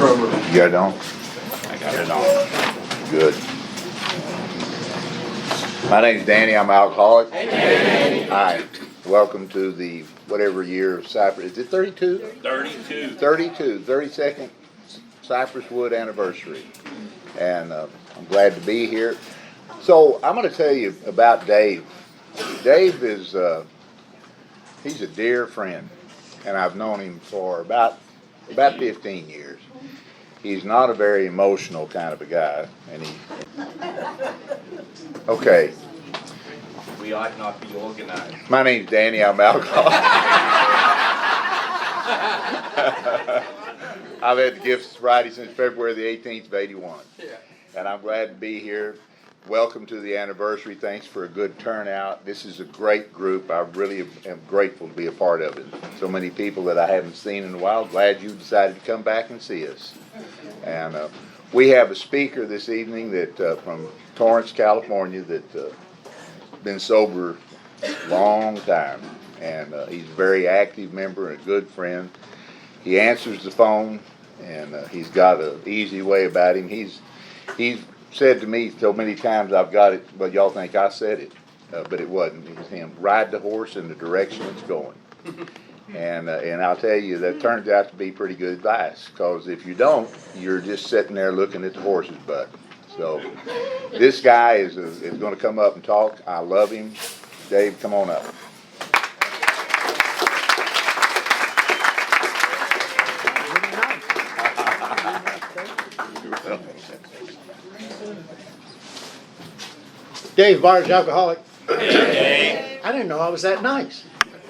You got it on? I got it on. Good. My name's Danny. I'm an alcoholic. Hey, Danny. Hi. Welcome to the whatever year of Cypress. Is it 32? 32. 32nd Cypresswood anniversary. And I'm glad to be here. So I'm going to tell you about Dave. Dave is, he's a dear friend. And I've known him for about 15 years. He's not a very emotional kind of a guy, and okay. We ought not be organized. My name's Danny. I'm alcoholic. I've had the gift of sobriety since February the 18th of '81, and I'm glad to be here. Welcome to the anniversary. Thanks for a good turnout. This is a great group. I really am grateful to be a part of it. So many people that I haven't seen in a while. Glad you decided to come back and see us. And we have a speaker this evening that from Torrance, California, that been sober a long time, and he's a very active member and a good friend. He answers the phone, and he's got an easy way about him. He's said to me so many times, I've got it, but y'all think I said it, but it wasn't. It was him. Ride the horse in the direction it's going. And I'll tell you, that turns out to be pretty good advice, because if you don't, you're just sitting there looking at the horse's butt. So this guy is going to come up and talk. I love him. Dave, come on up. Dave Barge, alcoholic. Hey, I didn't know I was that nice.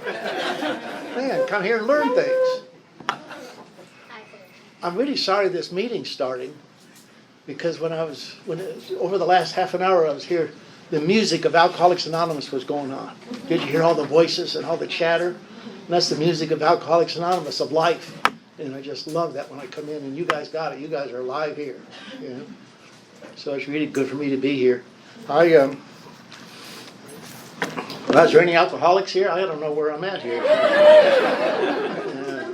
Man, come here and learn things. I'm really sorry this meeting's starting, because over the last half an hour I was here, the music of Alcoholics Anonymous was going on. Did you hear all the voices and all the chatter? And that's the music of Alcoholics Anonymous, of life. And I just love that when I come in, and you guys got it. You guys are live here. You know? So it's really good for me to be here. Well, is there any alcoholics here? I don't know where I'm at here. Yeah.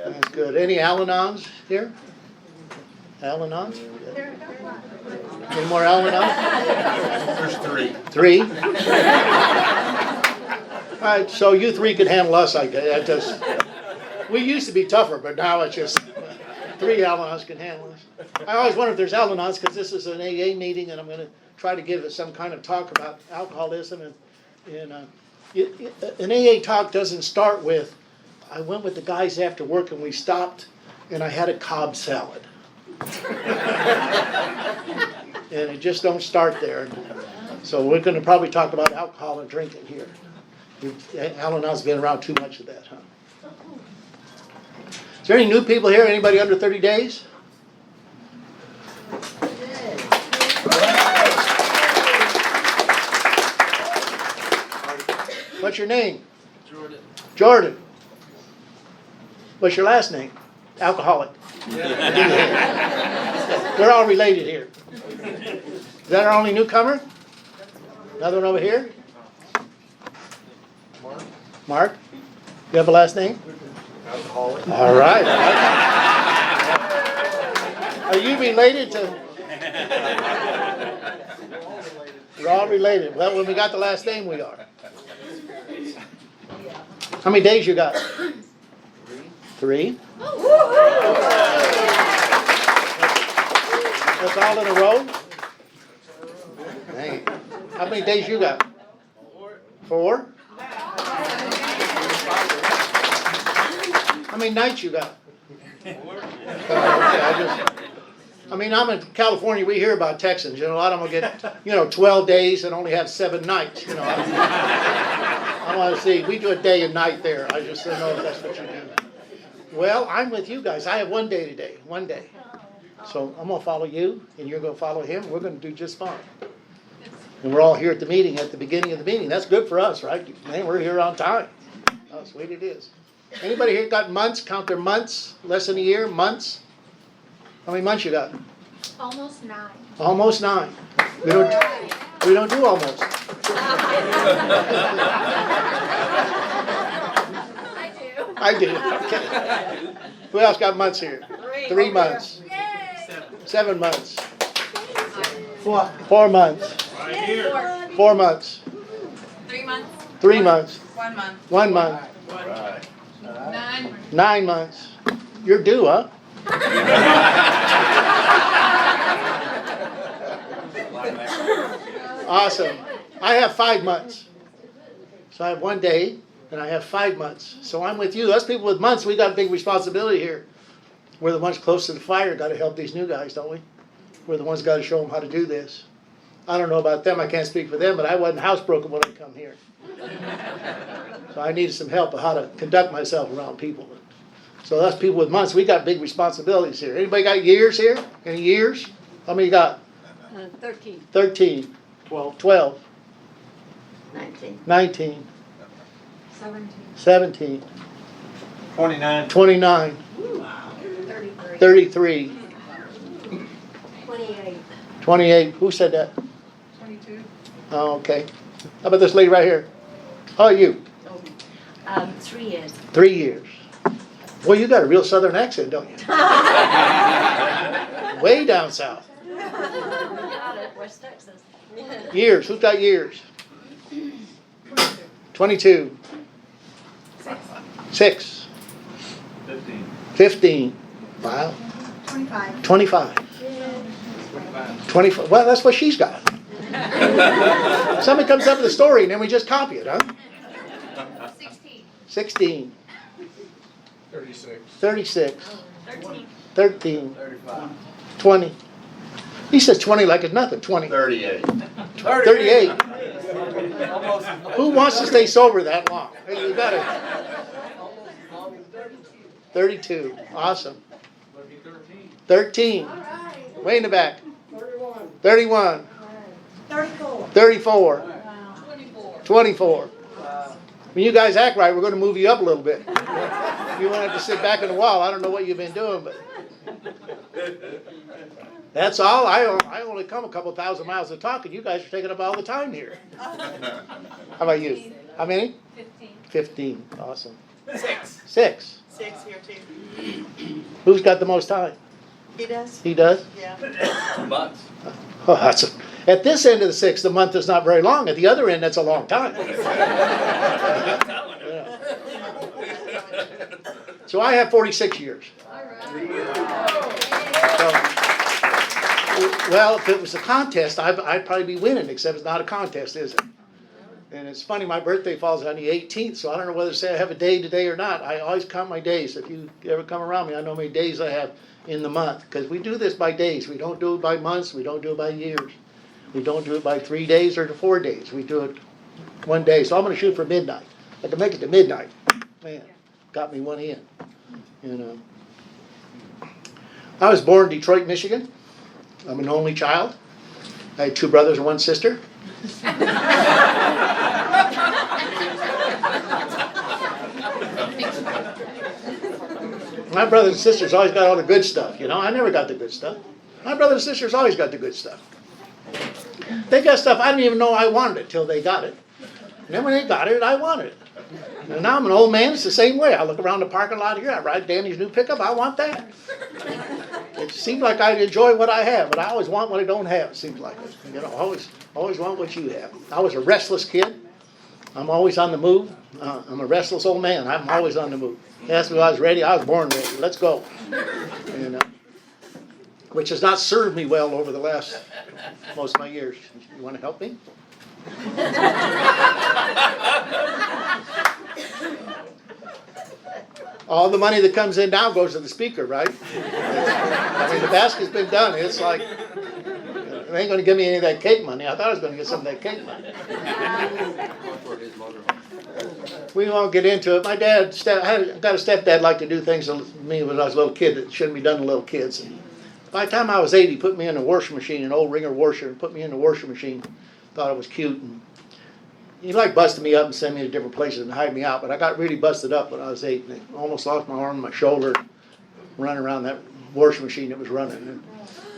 That's good. Any Al-Anons here? Al-Anons? Any more Al-Anons? there's 3. 3? All right, so you 3 could handle us, I guess. We used to be tougher, but now it's just 3 Al-Anons can handle us. I always wonder if there's Al-Anons, because this is an AA meeting, and I'm going to try to give some kind of talk about alcoholism. And an AA talk doesn't start with, I went with the guys after work and we stopped and I had a Cobb salad. And it just don't start there. So we're going to probably talk about alcohol and drinking here. Al-Anon's been around too much of that, huh? Is there any new people here? Anybody under 30 days? What's your name? Jordan. Jordan. What's your last name? Alcoholic. They're all related here. Is that our only newcomer? Another one over here? Mark. Mark? You have a last name? Alcoholic. All right. Are you related to? We're all related. Well, when we got the last name, we are. How many days you got? 3. That's all in a row? Dang. How many days you got? 4? How many nights you got? 4. I'm in California. We hear about Texans. A lot of them will get, 12 days and only have 7 nights. I want to see. We do a day and night there. I just don't know if that's what you do. Well, I'm with you guys. I have 1 day today. 1 day. So I'm going to follow you, and you're going to follow him. We're going to do just fine. And we're all here at the meeting, at the beginning of the meeting. That's good for us, right? Man, we're here on time. How sweet it is. Anybody here got months? Count their months? Less than a year? Months? How many months you got? Almost 9. Almost 9. We don't do almost. I do. I do. Okay. Who else got months here? 3. 3 months. 7 months. 4 months. 4 months. 3 months. 3 months. 1 month. 1 month. Right. 9. 9 months. You're due, huh? Awesome. I have 5 months. So I have 1 day, and I have 5 months. So I'm with you. Us people with months, we got a big responsibility here. We're the ones close to the fire. Got to help these new guys, don't we? We're the ones got to show them how to do this. I don't know about them. I can't speak for them, but I wasn't housebroken when I come here. So I needed some help of how to conduct myself around people. So us people with months, we got big responsibilities here. Anybody got years here? Any years? How many you got? 13, 13, 12, 19, 19, 17. 17, 29. 29, 33, 33, 28. 28. Who said that? 22. Oh, okay. How about this lady right here? How are you? 3 years. 3 years. Well, you got a real southern accent, don't you? Way down south. Got it, West Texas. Years. Who's got years? 22. 6. 15. 15. Wow. 25. 25. 25. Well, that's what she's got. Somebody comes up with a story and then we just copy it, huh? 16. 16. 36. 36. 13. 13. 35. 20. He says 20 like it's nothing. 20. 38. 38. Who wants to stay sober that long? Hey, you got it. 32. Awesome. 13. Way in the back. 31. 34. 24. When you guys act right, we're going to move you up a little bit. You won't have to sit back in the wall. I don't know what you've been doing, but that's all. I only come a couple thousand miles to talk, and you guys are taking up all the time here. How about you? How many? 15. 15. Awesome. 6. 6. 6 here too. Who's got the most time? He does? He does? Yeah. 2 months. Oh, at this end of the 6, the month is not very long. At the other end, that's a long time. Yeah. So I have 46 years. So, well, if it was a contest, I'd probably be winning, except it's not a contest, is it? And it's funny, my birthday falls on the 18th, so I don't know whether to say I have a day today or not. I always count my days. If you ever come around me, I know how many days I have in the month, because we do this by days. We don't do it by months. We don't do it by years. We don't do it by 3 days or 4 days. We do it 1 day. So I'm going to shoot for midnight. I can make it to midnight. Man, got me one in. You know. I was born in Detroit, Michigan. I'm an only child. I had 2 brothers and 1 sister. My brothers and sisters always got all the good stuff, you know. I never got the good stuff. My brothers and sisters always got the good stuff. They got stuff I didn't even know I wanted it till they got it. And then when they got it, I wanted it. And now I'm an old man, it's the same way. I look around the parking lot here, I ride Danny's new pickup, I want that. It seems like I enjoy what I have, but I always want what I don't have, it seems like. You know, always want what you have. I was a restless kid. I'm always on the move. I'm a restless old man. I'm always on the move. They asked me if I was ready. I was born ready. Let's go. And, which has not served me well over the last most of my years. You want to help me? All the money that comes in now goes to the speaker, right? I mean, the basket's been done. It's like, they ain't going to give me any of that cake money. I thought I was going to get some of that cake money. We won't get into it. My dad, I got a stepdad like to do things to me when I was a little kid that shouldn't be done to little kids. And by the time I was 8, he put me in a washing machine, an old Ringer washer, and put me in the washing machine. Thought it was cute. And he liked busting me up and send me to different places and hide me out. But I got really busted up when I was 8. And I almost lost my arm, my shoulder, running around that washing machine that was running.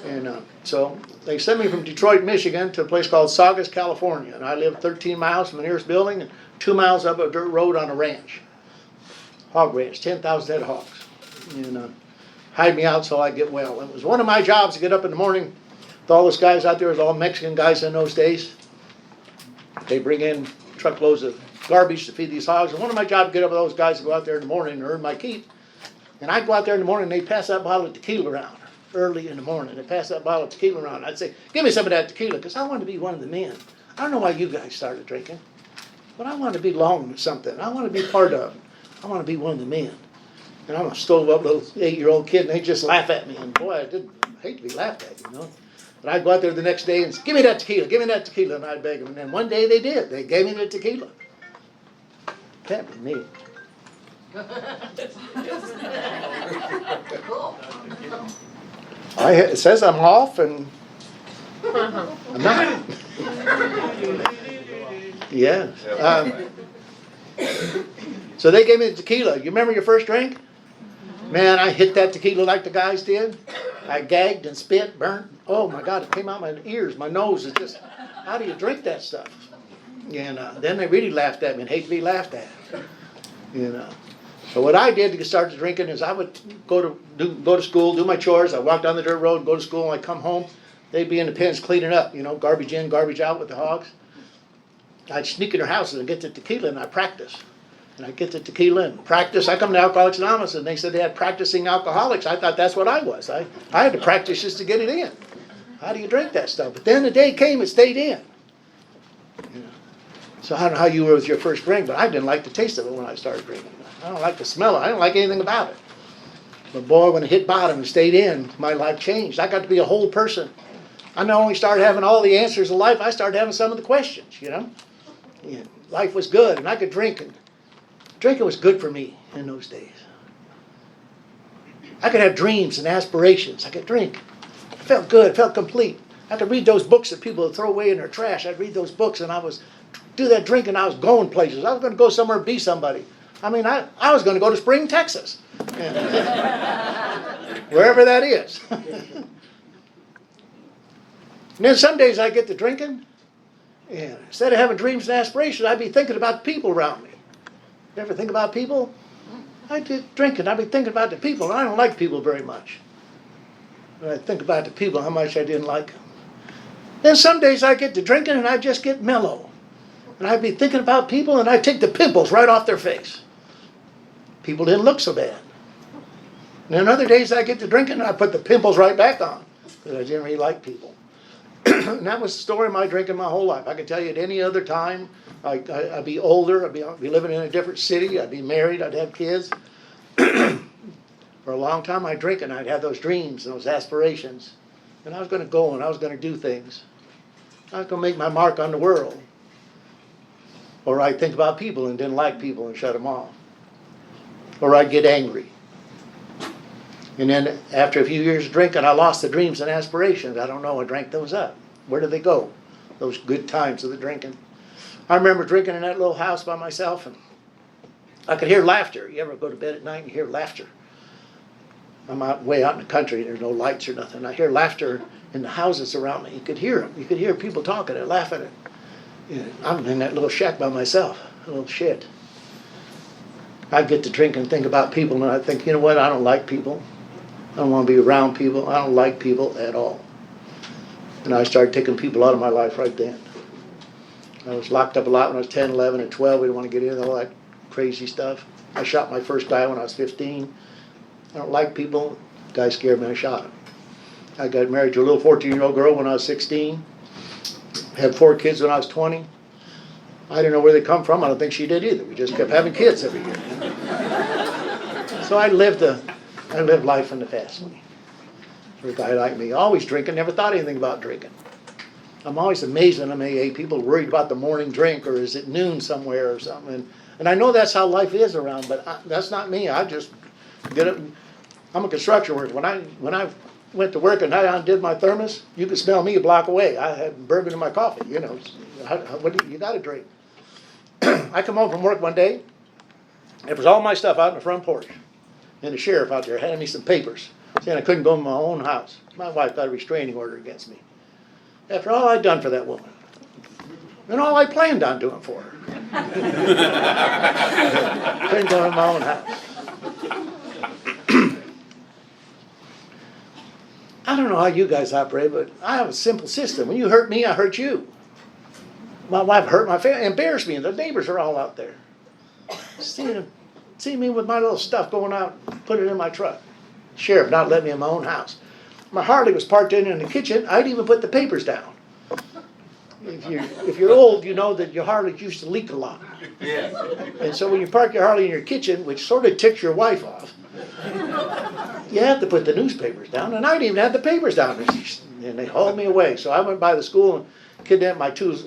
And so they sent me from Detroit, Michigan to a place called Saugus, California. And I lived 13 miles from the nearest building and 2 miles up a dirt road on a ranch. Hog ranch, 10,000 head of hogs. And hide me out so I get well. It was one of my jobs to get up in the morning with all those guys out there, it was all Mexican guys in those days. They bring in truckloads of garbage to feed these hogs. And one of my jobs to get up with those guys to go out there in the morning and earn my keep. And I'd go out there in the morning and they'd pass that bottle of tequila around. Early in the morning, they'd pass that bottle of tequila around. I'd say, give me some of that tequila, because I wanted to be one of the men. I don't know why you guys started drinking, but I want to belong to something. I want to be part of it. I want to be one of the men. And I'm a stove up little 8-year-old kid, and they just laugh at me. And boy, I hate to be laughed at, you know. But I'd go out there the next day and say, give me that tequila, give me that tequila. And I'd beg them. And then one day they did. They gave me the tequila. Can't be me. It says I'm off, and I'm not. Yeah. So they gave me the tequila. You remember your first drink? Man, I hit that tequila like the guys did. I gagged and spit, burnt. Oh my God, it came out my ears, my nose. It just, how do you drink that stuff? And then they really laughed at me and hate to be laughed at. You know. So what I did to start drinking is I would go to school, do my chores. I walk down the dirt road, go to school, and I come home. They'd be in the pens cleaning up, you know, garbage in, garbage out with the hogs. I'd sneak in their houses and get the tequila, and I'd practice. And I'd get the tequila and practice. I come to Alcoholics Anonymous, and they said they had practicing alcoholics. I thought that's what I was. I had to practice just to get it in. How do you drink that stuff? But then the day came, it stayed in. You know. So I don't know how you were with your first drink, but I didn't like the taste of it when I started drinking. I don't like the smell of it. I don't like anything about it. But boy, when it hit bottom and stayed in, my life changed. I got to be a whole person. I not only started having all the answers of life, I started having some of the questions, you know. Yeah, life was good, and I could drink. And drinking was good for me in those days. I could have dreams and aspirations. I could drink. I felt good. I felt complete. I could read those books that people would throw away in their trash. I'd read those books, and I was do that drinking. I was going places. I was going to go somewhere and be somebody. I mean, I was going to go to Spring, Texas. Wherever that is. And then some days I get to drinking, and instead of having dreams and aspirations, I'd be thinking about the people around me. You ever think about people? I'd be drinking. I'd be thinking about the people, and I don't like people very much. But I think about the people, how much I didn't like them. Then some days I get to drinking, and I just get mellow. And I'd be thinking about people, and I'd take the pimples right off their face. People didn't look so bad. And then other days I get to drinking, and I put the pimples right back on, because I didn't really like people. And that was the story of my drinking my whole life. I could tell you at any other time, I'd be older, I'd be living in a different city, I'd be married, I'd have kids. For a long time I'd drink, and I'd have those dreams and those aspirations. And I was going to go and I was going to do things. I was going to make my mark on the world. Or I'd think about people and didn't like people and shut them off. Or I'd get angry. And then after a few years of drinking, I lost the dreams and aspirations. I don't know, I drank those up. Where did they go? Those good times of the drinking. I remember drinking in that little house by myself, and I could hear laughter. You ever go to bed at night and you hear laughter? I'm way out in the country, there's no lights or nothing. I hear laughter in the houses around me. You could hear them. You could hear people talking and laughing. I'm in that little shack by myself, a little shed. I'd get to drink and think about people, and I'd think, you know what, I don't like people. I don't want to be around people. I don't like people at all. And I started taking people out of my life right then. I was locked up a lot when I was 10, 11, and 12. We didn't want to get into all that crazy stuff. I shot my first guy when I was 15. I don't like people. The guy scared me, I shot him. I got married to a little 14-year-old girl when I was 16. Had 4 kids when I was 20. I didn't know where they come from. I don't think she did either. We just kept having kids every year. So I lived life in the fast lane. For a guy like me, always drinking, never thought anything about drinking. I'm always amazed when I'm AA, people worried about the morning drink, or is it noon somewhere or something. And I know that's how life is around, but that's not me. I just get up. I'm a construction worker. When I went to work and I undid my thermos, you could smell me a block away. I had bourbon in my coffee, you know. You got to drink. I come home from work one day, it was all my stuff out in the front porch. And the sheriff out there handed me some papers saying I couldn't go in my own house. My wife got a restraining order against me. After all I'd done for that woman. And all I planned on doing for her. Couldn't go in my own house. I don't know how you guys operate, but I have a simple system. When you hurt me, I hurt you. My wife hurt my family, embarrassed me, and the neighbors are all out there. See me with my little stuff going out, put it in my truck. Sheriff not letting me in my own house. My Harley was parked in the kitchen. I'd even put the papers down. If you're old, you know that your Harley used to leak a lot. Yeah. And so when you park your Harley in your kitchen, which sort of ticks your wife off, you have to put the newspapers down. And I didn't even have the papers down. And they hauled me away. So I went by the school and kidnapped my two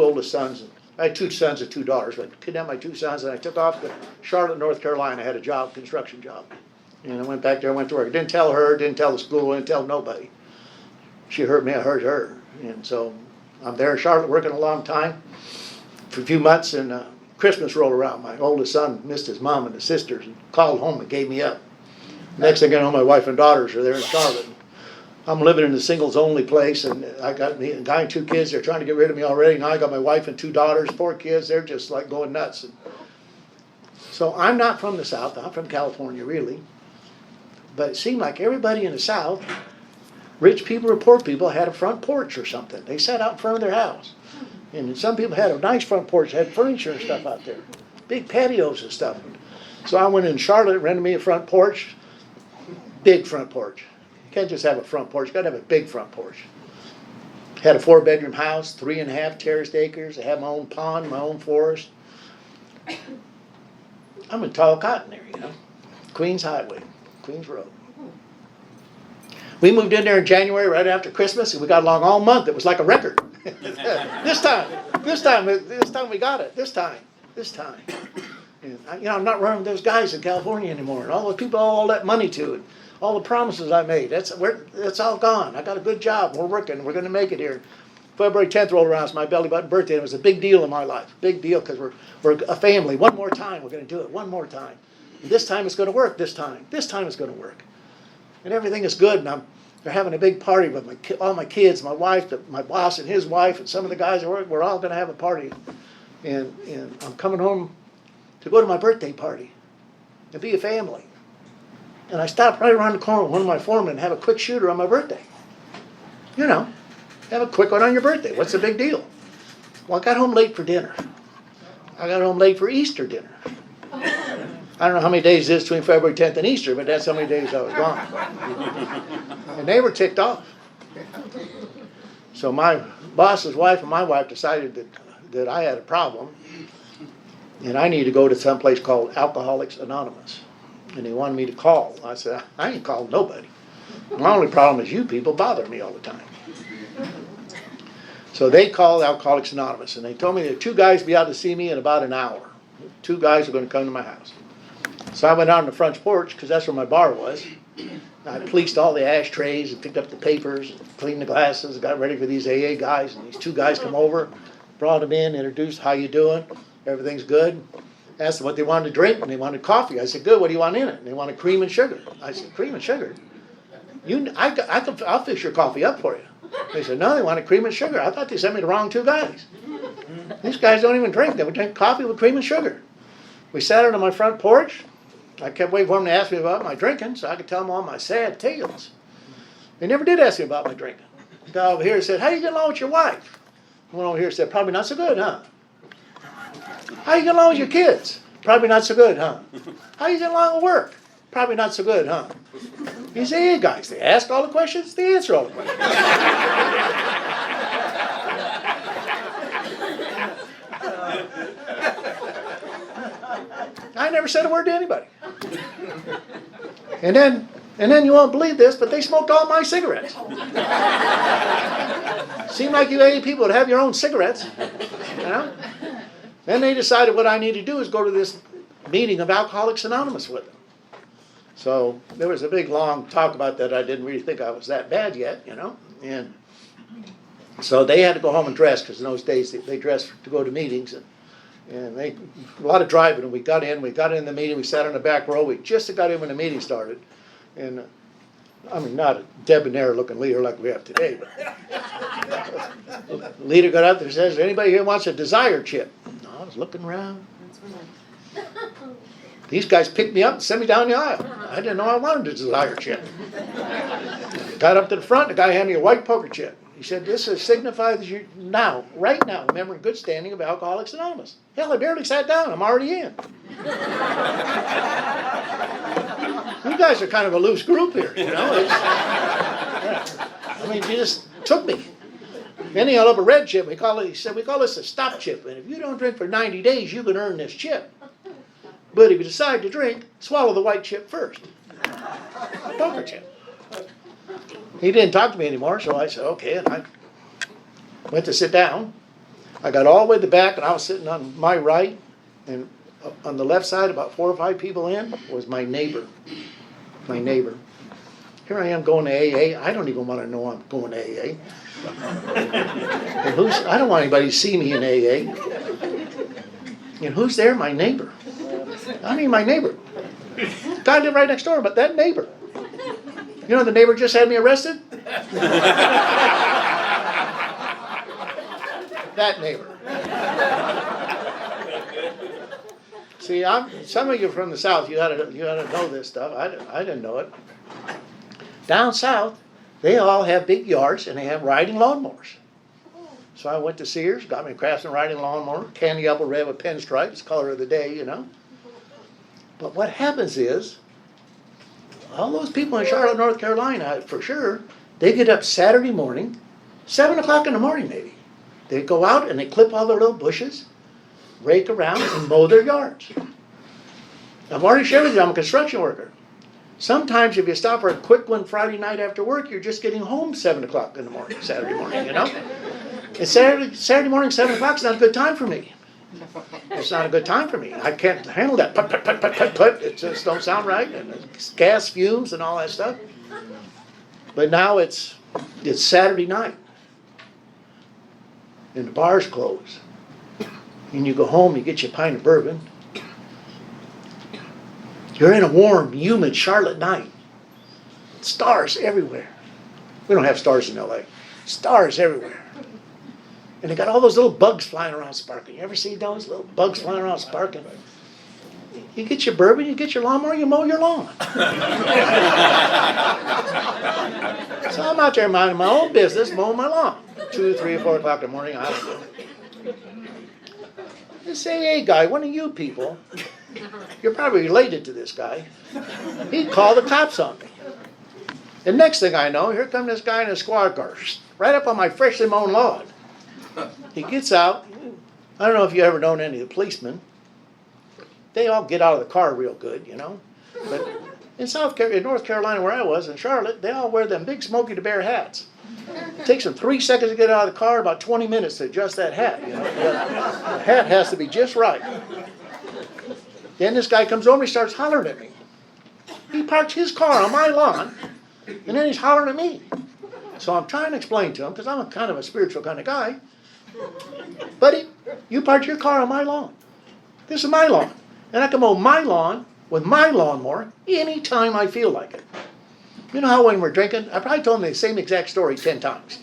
oldest sons. I had 2 sons and 2 daughters, but kidnapped my 2 sons, and I took off to Charlotte, North Carolina. I had a job, construction job. And I went back there, went to work. I didn't tell her, didn't tell the school, didn't tell nobody. She hurt me, I hurt her. And so I'm there in Charlotte working a long time for a few months, and Christmas rolled around. My oldest son missed his mom and his sisters and called home and gave me up. Next thing I know, my wife and daughters are there in Charlotte. I'm living in a singles only place, and I got me a guy and 2 kids. They're trying to get rid of me already. Now I got my wife and 2 daughters, 4 kids. They're just like going nuts. And so I'm not from the South. I'm from California, really. But it seemed like everybody in the South, rich people or poor people, had a front porch or something. They sat out in front of their house. And some people had a nice front porch, had furniture and stuff out there. Big patios and stuff. So I went in Charlotte, rented me a front porch. Big front porch. You can't just have a front porch, you gotta have a big front porch. Had a 4-bedroom house, 3.5 terraced acres. I had my own pond, my own forest. I'm in tall cotton there, you know. Queens Highway, Queens Road. We moved in there in January right after Christmas, and we got along all month. It was like a record. This time we got it. This time. And I'm not running with those guys in California anymore, and all the people all that money to, and all the promises I made. That's all gone. I got a good job. We're working. We're going to make it here. February 10th rolled around. It's my belly button birthday. And it was a big deal in my life. Big deal because we're a family. One more time, we're going to do it. One more time. And this time it's going to work. This time it's going to work. And everything is good. And they're having a big party with all my kids, my wife, my boss and his wife, and some of the guys at work. We're all going to have a party. And I'm coming home to go to my birthday party and be a family. And I stopped right around the corner with one of my foremen and have a quick shooter on my birthday. You know, have a quick one on your birthday. What's the big deal? Well, I got home late for dinner. I got home late for Easter dinner. I don't know how many days it is between February 10th and Easter, but that's how many days I was gone. And they were ticked off. So my boss's wife and my wife decided that I had a problem, and I need to go to some place called Alcoholics Anonymous. And they wanted me to call. I said, I ain't called nobody. My only problem is you people bother me all the time. So they called Alcoholics Anonymous, and they told me that 2 guys be out to see me in about an hour. 2 guys are going to come to my house. So I went out on the front porch, because that's where my bar was. I policed all the ashtrays and picked up the papers, and cleaned the glasses, got ready for these AA guys. And these 2 guys come over, brought them in, introduced, how you doing? Everything's good. Asked them what they wanted to drink, and they wanted coffee. I said, good, what do you want in it? And they wanted cream and sugar. I said, cream and sugar? I'll fix your coffee up for you. They said, no, they wanted cream and sugar. I thought they sent me the wrong 2 guys. These guys don't even drink. They would drink coffee with cream and sugar. We sat out on my front porch. I kept waiting for them to ask me about my drinking so I could tell them all my sad tales. They never did ask me about my drinking. The guy over here said, how you getting along with your wife? The one over here said, probably not so good, huh? How you getting along with your kids? Probably not so good, huh? How you getting along with work? Probably not so good, huh? These AA guys, they ask all the questions, they answer all the questions. I never said a word to anybody. And then you won't believe this, but they smoked all my cigarettes. Seemed like you AA people would have your own cigarettes, you know? Then they decided what I need to do is go to this meeting of Alcoholics Anonymous with them. So there was a big long talk about that. I didn't really think I was that bad yet, you know. And so they had to go home and dress, because in those days they dressed to go to meetings. And a lot of driving. And we got in the meeting. We sat on the back row. We just got in when the meeting started. And I mean, not a debonair looking leader like we have today, but the leader got up there and says, anybody here wants a desire chip? I was looking around. These guys picked me up and sent me down the aisle. I didn't know I wanted a desire chip. Got up to the front, the guy handed me a white poker chip. He said, this signifies you now, right now, remember in good standing of Alcoholics Anonymous. Hell, I barely sat down, I'm already in. You guys are kind of a loose group here, you know. I mean, you just took me. Then he held up a red chip. He said, we call this a stop chip. And if you don't drink for 90 days, you can earn this chip. But if you decide to drink, swallow the white chip first. Poker chip. He didn't talk to me anymore, so I said, okay. And I went to sit down. I got all the way to the back, and I was sitting on my right. And on the left side, about 4 or 5 people in, was my neighbor. My neighbor. Here I am going to AA. I don't even want to know I'm going to AA. And I don't want anybody to see me in AA. And who's there? My neighbor. I mean, my neighbor. Guy lived right next door, but that neighbor. You know, the neighbor just had me arrested? That neighbor. See, some of you from the South, you gotta know this stuff. I didn't know it. Down South, they all have big yards and they have riding lawnmowers. So I went to Sears, got me a Craftsman riding lawnmower, candy apple red with pinstripes, color of the day, you know. But what happens is, all those people in Charlotte, North Carolina, for sure, they get up Saturday morning, 7 o'clock in the morning maybe. They go out and they clip all their little bushes, rake around and mow their yards. I've already shared with you, I'm a construction worker. Sometimes if you stop for a quick one Friday night after work, you're just getting home 7 o'clock in the morning, Saturday morning, you know. And Saturday morning, 7 o'clock is not a good time for me. It's not a good time for me. I can't handle that. Put, put, put, put, put, put. It just don't sound right. And gas fumes and all that stuff. But now it's Saturday night. And the bar's closed. And you go home, you get you a pint of bourbon. You're in a warm, humid Charlotte night. Stars everywhere. We don't have stars in LA. Stars everywhere. And they got all those little bugs flying around sparkling. You ever see those little bugs flying around sparkling? You get your bourbon, you get your lawnmower, you mow your lawn. So I'm out there minding my own business, mowing my lawn. 2, 3, or 4 o'clock in the morning, I don't know. This AA guy, one of you people, you're probably related to this guy. He called the cops on me. The next thing I know, here comes this guy in a squad car, right up on my freshly mown lawn. He gets out. I don't know if you ever known any of the policemen. They all get out of the car real good, you know. But in North Carolina, where I was, in Charlotte, they all wear them big Smokey the Bear hats. It takes them 3 seconds to get out of the car, about 20 minutes to adjust that hat. You know? The hat has to be just right. Then this guy comes over and he starts hollering at me. He parks his car on my lawn, and then he's hollering at me. So I'm trying to explain to him, because I'm kind of a spiritual kind of guy. Buddy, you parked your car on my lawn. This is my lawn. And I can mow my lawn with my lawnmower anytime I feel like it. You know how when we're drinking, I probably told him the same exact story 10 times.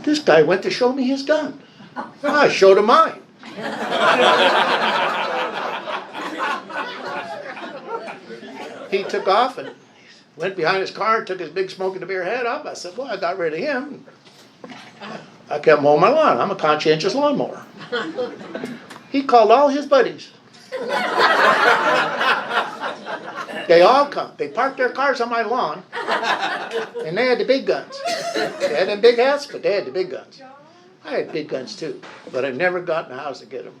This guy went to show me his gun. I showed him mine. He took off and went behind his car, took his big Smokey the Bear hat off. I said, well, I got rid of him. I kept mowing my lawn. I'm a conscientious lawnmower. He called all his buddies. They all come. They parked their cars on my lawn, and they had the big guns. They had them big hats, but they had the big guns. I had big guns too, but I never got in the house to get them.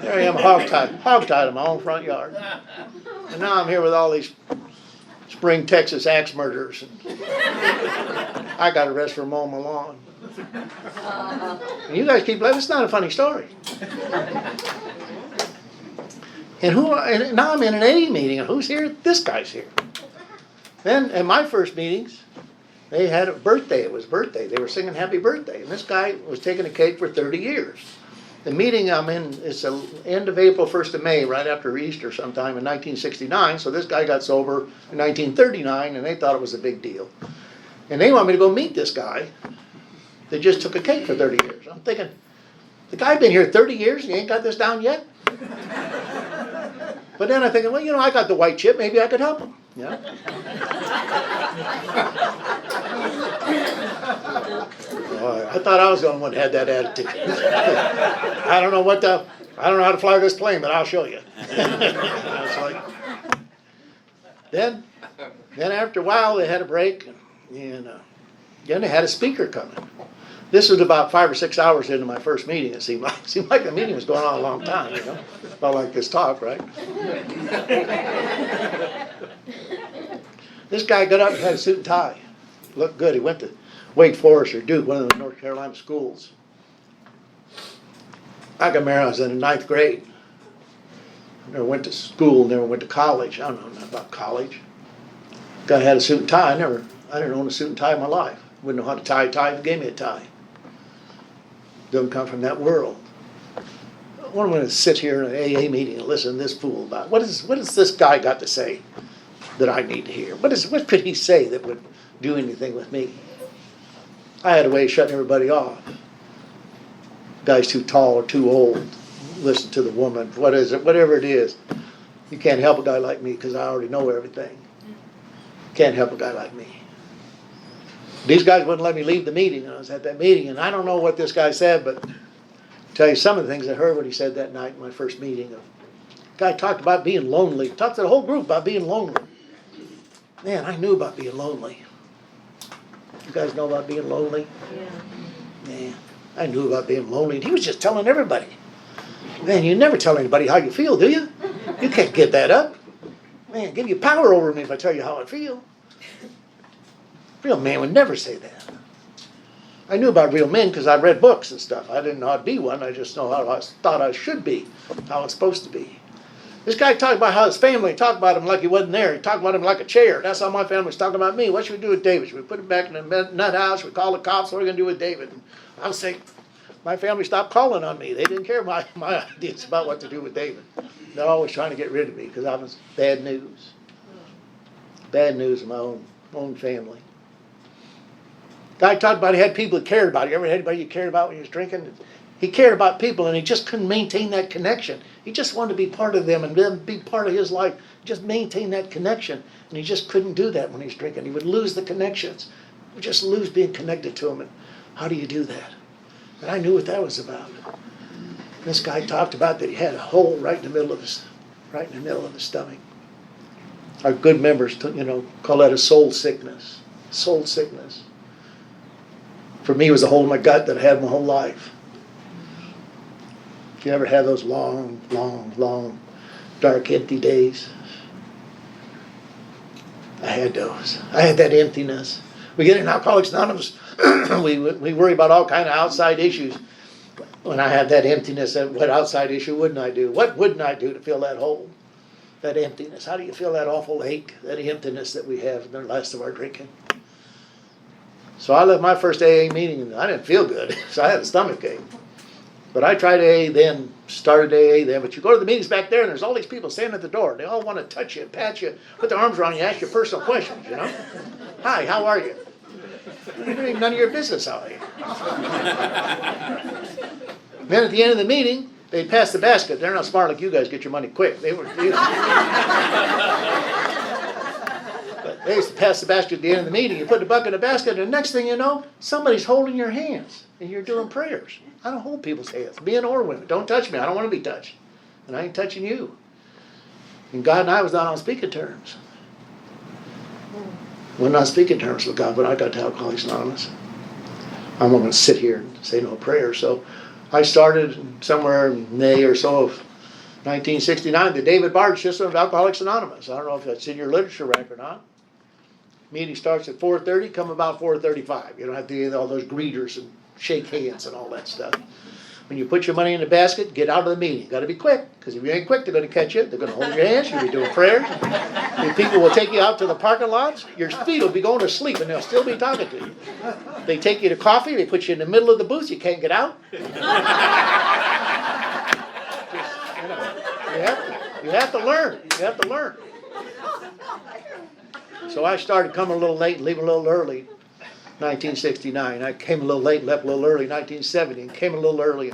There I am, hogtied in my own front yard. And now I'm here with all these Spring, Texas axe murderers. And I got arrested for mowing my lawn. And you guys keep laughing. It's not a funny story. And now I'm in an AA meeting, and who's here? This guy's here. Then in my first meetings, they had a birthday. It was birthday. They were singing happy birthday. And this guy was taking a cake for 30 years. The meeting I'm in is the end of April, 1st of May, right after Easter sometime in 1969. So this guy got sober in 1939, and they thought it was a big deal. And they want me to go meet this guy that just took a cake for 30 years. I'm thinking, the guy been here 30 years and he ain't got this down yet? But then I'm thinking, well, I got the white chip, maybe I could help him, Boy, I thought I was the only one that had that attitude. I don't know how to fly this plane, but I'll show you. It's like, then after a while they had a break, and then they had a speaker coming. This was about 5 or 6 hours into my first meeting. It seemed like the meeting was going on a long time. About like this talk, right? This guy got up and had a suit and tie. Looked good. He went to Wake Forest or Duke, one of the North Carolina schools. I got married. I was in the 9th grade. Never went to school. Never went to college. I don't know nothing about college. Guy had a suit and tie. I didn't own a suit and tie in my life. Wouldn't know how to tie a tie if he gave me a tie. Doesn't come from that world. What am I going to sit here in an AA meeting and listen to this fool about? What has this guy got to say that I need to hear? What could he say that would do anything with me? I had a way of shutting everybody off. Guy's too tall or too old. Listen to the woman. What is it? Whatever it is. You can't help a guy like me because I already know everything. Can't help a guy like me. These guys wouldn't let me leave the meeting. I was at that meeting, and I don't know what this guy said, but I'll tell you some of the things I heard what he said that night in my first meeting. The guy talked about being lonely. Talked to the whole group about being lonely. Man, I knew about being lonely. You guys know about being lonely? Yeah. Man, I knew about being lonely, and he was just telling everybody. Man, you never tell anybody how you feel, do you? You can't give that up. Man, give you power over me if I tell you how I feel. Real man would never say that. I knew about real men because I read books and stuff. I didn't know how to be one. I just know how I thought I should be, how it's supposed to be. This guy talked about how his family talked about him like he wasn't there. He talked about him like a chair. That's how my family was talking about me. What should we do with David? Should we put him back in the nut house? Should we call the cops? What are we going to do with David? And I was saying, my family stopped calling on me. They didn't care my ideas about what to do with David. They're always trying to get rid of me because I was bad news. Bad news in my own family. Guy talked about he had people that cared about him. You ever had anybody you cared about when he was drinking? He cared about people and he just couldn't maintain that connection. He just wanted to be part of them and them be part of his life. Just maintain that connection. And he just couldn't do that when he was drinking. He would lose the connections. He would just lose being connected to him. And how do you do that? And I knew what that was about. This guy talked about that he had a hole right in the middle of his stomach. Our good members, call that a soul sickness. Soul sickness. For me, it was a hole in my gut that I had my whole life. If you ever had those long, dark, empty days, I had those. I had that emptiness. We get in Alcoholics Anonymous, we worry about all kind of outside issues. When I had that emptiness, what outside issue wouldn't I do? What wouldn't I do to fill that hole? That emptiness. How do you feel that awful ache, that emptiness that we have in the last of our drinking? So I left my first AA meeting and I didn't feel good, so I had a stomach ache. But I tried AA then, started AA then. But you go to the meetings back there and there's all these people standing at the door. They all want to touch you, pat you, put their arms around you, ask you personal questions, Hi, how are you? None of your business out here. Then at the end of the meeting, they pass the basket. They're not smart like you guys. Get your money quick. They used to pass the basket at the end of the meeting. You put the bucket in the basket, and the next thing you know, somebody's holding your hands, and you're doing prayers. I don't hold people's hands, men or women. Don't touch me. I don't want to be touched. And I ain't touching you. And God and I was not on speaking terms. We're not speaking terms with God when I got to Alcoholics Anonymous. I'm not going to sit here and say no prayer. So I started somewhere in May or so of 1969, the David Bard system of Alcoholics Anonymous. I don't know if that's in your literature rack or not. Meeting starts at 4:30, come about 4:35. You don't have to get all those greeters and shake hands and all that stuff. When you put your money in the basket, get out of the meeting. Got to be quick, because if you ain't quick, they're going to catch you. They're going to hold your hands. You'll be doing prayers. And people will take you out to the parking lots. Your feet will be going to sleep, and they'll still be talking to you. They take you to coffee. They put you in the middle of the booth. You can't get out. You have to learn. You have to learn. So I started coming a little late and leaving a little early. 1969. I came a little late, left a little early. 1970, and came a little early.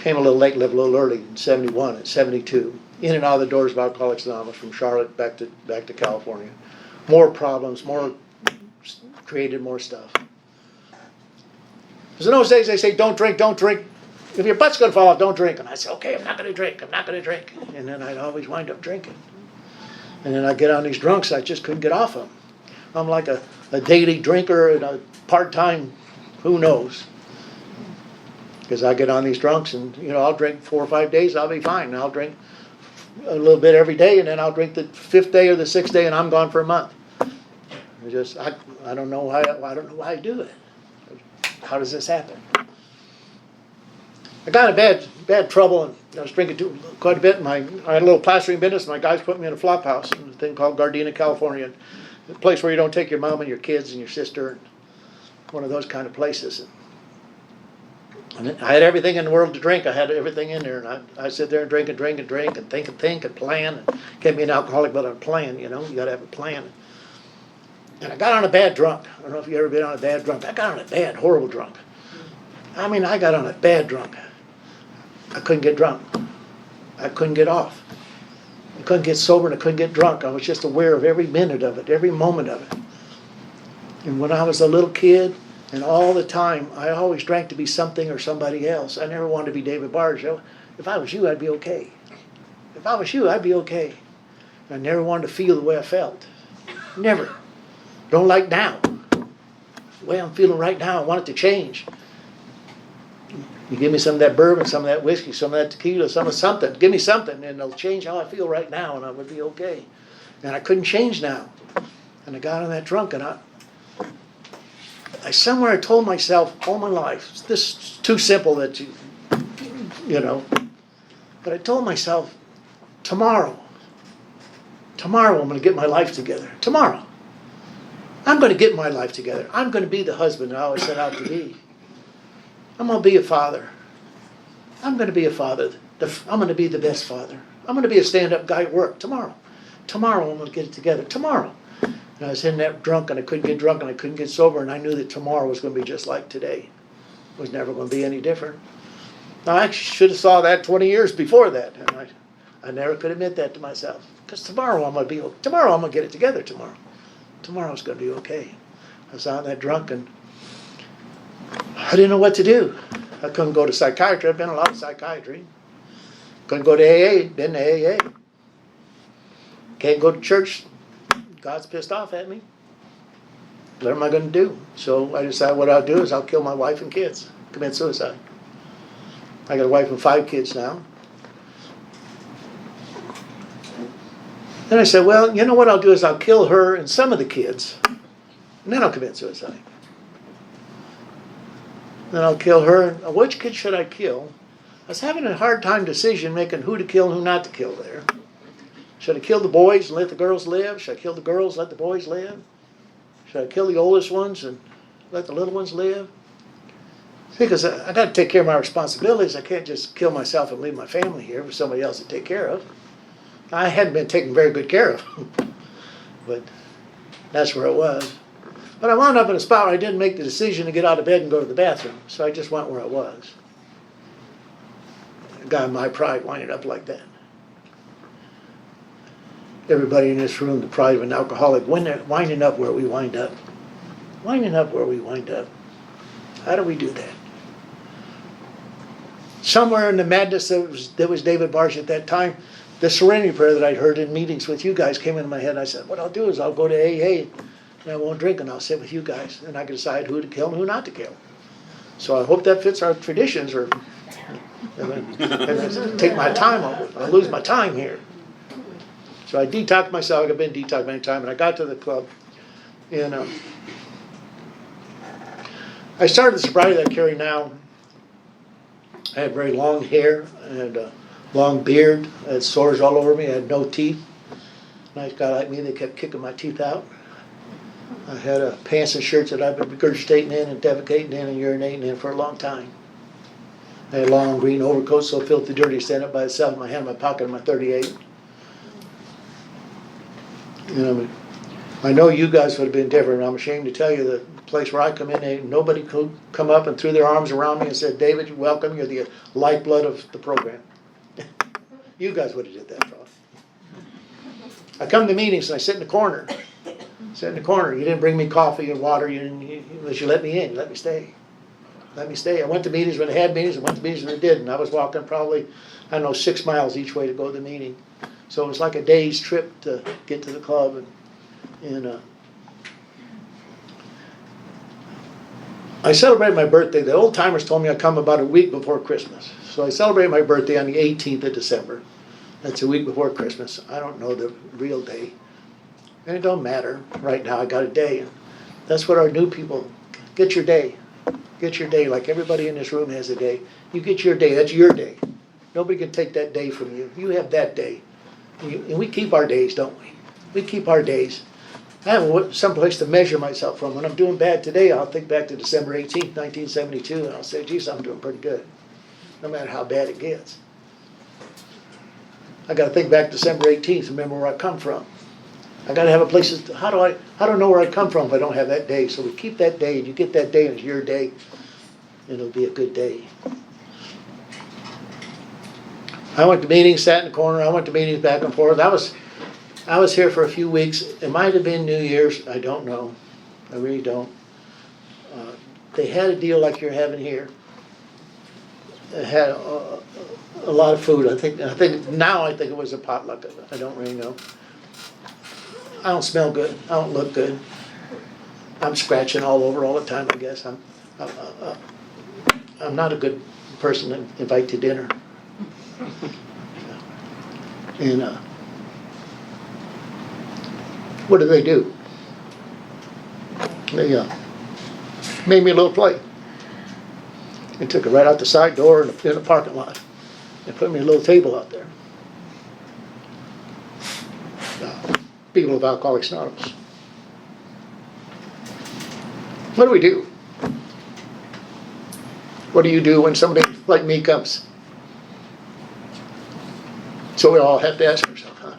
came a little late, left a little early in 71 and 72. In and out of the doors of Alcoholics Anonymous from Charlotte back to California. More problems, created more stuff. Because in those days they say, don't drink, don't drink. If your butt's going to fall off, don't drink. And I said, okay, I'm not going to drink, I'm not going to drink. And then I'd always wind up drinking. And then I'd get on these drunks, I just couldn't get off them. I'm like a daily drinker and a part-time, who knows. Because I get on these drunks and, I'll drink 4 or 5 days, I'll be fine. And I'll drink a little bit every day, and then I'll drink the 5th day or the 6th day, and I'm gone for a month. I don't know why I do it. How does this happen? I got in bad trouble, and I was drinking quite a bit. I had a little plastering business. My guys put me in a flop house in a thing called Gardena, California, a place where you don't take your mom and your kids and your sister, and one of those kind of places. And I had everything in the world to drink. I had everything in there, and I sit there and drink and think and plan. And can't be an alcoholic without a plan, You got to have a plan. And I got on a bad drunk. I don't know if you ever been on a bad drunk. I got on a bad, horrible drunk. I mean, I got on a bad drunk. I couldn't get drunk. I couldn't get off. I couldn't get sober and I couldn't get drunk. I was just aware of every minute of it, every moment of it. And when I was a little kid, and all the time, I always drank to be something or somebody else. I never wanted to be David Barge. If I was you, I'd be okay. If I was you, I'd be okay. I never wanted to feel the way I felt. Never. Don't like now. The way I'm feeling right now, I want it to change. You give me some of that bourbon, some of that whiskey, some of that tequila, some of something. Give me something, and it'll change how I feel right now, and I would be okay. And I couldn't change now. And I got on that drunk, and I somewhere told myself all my life, this is too simple that but I told myself, tomorrow I'm going to get my life together. Tomorrow. I'm going to get my life together. I'm going to be the husband I always set out to be. I'm going to be a father. I'm going to be a father. I'm going to be the best father. I'm going to be a stand-up guy at work tomorrow. Tomorrow I'm going to get it together. Tomorrow. And I was in that drunk, and I couldn't get drunk, and I couldn't get sober, and I knew that tomorrow was going to be just like today. It was never going to be any different. Now, I should have saw that 20 years before that, and I never could admit that to myself. Because tomorrow I'm going to get it together tomorrow. Tomorrow's going to be okay. I was on that drunk, and I didn't know what to do. I couldn't go to psychiatry. I've been in a lot of psychiatry. Couldn't go to AA. Been to AA. Can't go to church. God's pissed off at me. What am I going to do? So I decided what I'll do is I'll kill my wife and kids. Commit suicide. I got a wife and 5 kids now. Then I said, well, you know what I'll do is I'll kill her and some of the kids. And then I'll commit suicide. Then I'll kill her. Which kid should I kill? I was having a hard time decision making who to kill and who not to kill there. Should I kill the boys and let the girls live? Should I kill the girls and let the boys live? Should I kill the oldest ones and let the little ones live? Because I got to take care of my responsibilities. I can't just kill myself and leave my family here for somebody else to take care of. I hadn't been taken very good care of. But that's where it was. But I wound up in a spot where I didn't make the decision to get out of bed and go to the bathroom. So I just went where I was. A guy in my pride winded up like that. Everybody in this room, the pride of an alcoholic, winding up where we wind up. Winding up where we wind up. How do we do that? Somewhere in the madness that was David Barsh at that time, the serenity prayer that I'd heard in meetings with you guys came into my head. I said, what I'll do is I'll go to AA and I won't drink and I'll sit with you guys and I can decide who to kill and who not to kill. So I hope that fits our traditions, or take my time. I'll lose my time here. So I detoxed myself. I've been detoxed many times, and I got to the club, and I started the sobriety that I carry now. I had very long hair, I had a long beard, I had sores all over me, I had no teeth. Nice guy like me, they kept kicking my teeth out. I had pants and shirts that I've been regurgitating in and defecating in and urinating in for a long time. I had a long green overcoat, so filthy dirty, stand up by itself, my hand in my pocket in my 38. I know you guys would have been different. I'm ashamed to tell you the place where I come in, nobody could come up and threw their arms around me and said, David, you're welcome. You're the lifeblood of the program. You guys would have did that, probably. I come to meetings and I sit in the corner. Sit in the corner. You didn't bring me coffee and water. You let me in. You let me stay. Let me stay. I went to meetings when they had meetings. I went to meetings when they didn't. I was walking probably, 6 miles each way to go to the meeting. So it was like a day's trip to get to the club. And I celebrated my birthday. The old timers told me I'd come about a week before Christmas. So I celebrated my birthday on the 18th of December. That's a week before Christmas. I don't know the real day. And it don't matter. Right now I got a day. That's what our new people, get your day. Get your day like everybody in this room has a day. You get your day. That's your day. Nobody can take that day from you. You have that day. And we keep our days, don't we? We keep our days. I have some place to measure myself from. When I'm doing bad today, I'll think back to December 18th, 1972, and I'll say, geez, I'm doing pretty good, no matter how bad it gets. I got to think back to December 18th, remember where I come from. I got to have a place. How do I know where I come from if I don't have that day? So we keep that day, and you get that day, and it's your day, and it'll be a good day. I went to meetings, sat in the corner. I went to meetings back and forth. I was here for a few weeks. It might have been New Year's. I don't know. I really don't. They had a deal like you're having here. It had a lot of food. I think it was a potluck. I don't really know. I don't smell good. I don't look good. I'm scratching all over all the time, I guess. I'm not a good person to invite to dinner. And what do? They made me a little plate. They took it right out the side door in the parking lot. They put me a little table out there. People of Alcoholics Anonymous. What do we do? What do you do when somebody like me comes? So we all have to ask ourselves, huh?